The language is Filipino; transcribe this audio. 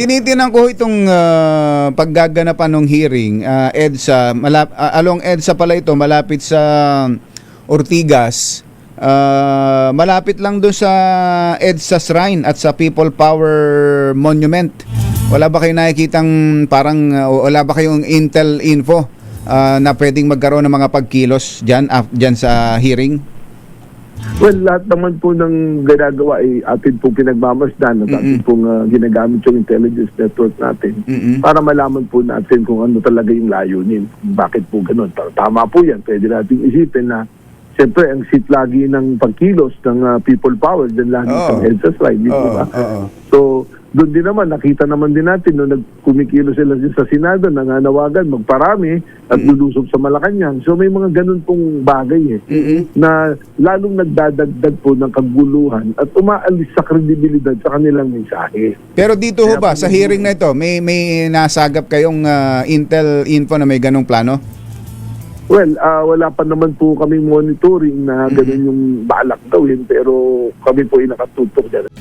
Tinitinan ko itong paggaganapan ng hearing, EDSA, along EDSA pala ito, malapit sa Ortigas. Malapit lang doon sa EDSA Shrine at sa People Power Monument. Wala ba kayo nakikitang parang, wala ba kayong intel info na pwedeng magkaroon ng mga pagkilos dyan sa hearing? Well, lahat naman po ng ginagawa ay atin pong pinagmamasdan at atin pong ginagamit yung intelligence network natin para malaman po natin kung ano talaga yung layunin. Bakit po ganun? Tama po yan. Pwede natin isipin na siyempre ang seat lagi ng pagkilos ng people power dyan lagi sa EDSA Shrine. So, doon din naman, nakita naman din natin nung nagkumikilos sila sa Senado, nanganawagan, magparami at lulusog sa Malacanang. So may mga ganun pong bagay na lalong nagdadagdag po ng kaguluhan at umaalis sa kredibilidad sa kanilang mensahe. Pero dito ho ba, sa hearing na ito, may nasagap kayong intel info na may ganung plano? Well, wala pa naman po kaming monitoring na ganun yung balak daw yun, pero kami po ay nakatutok dyan.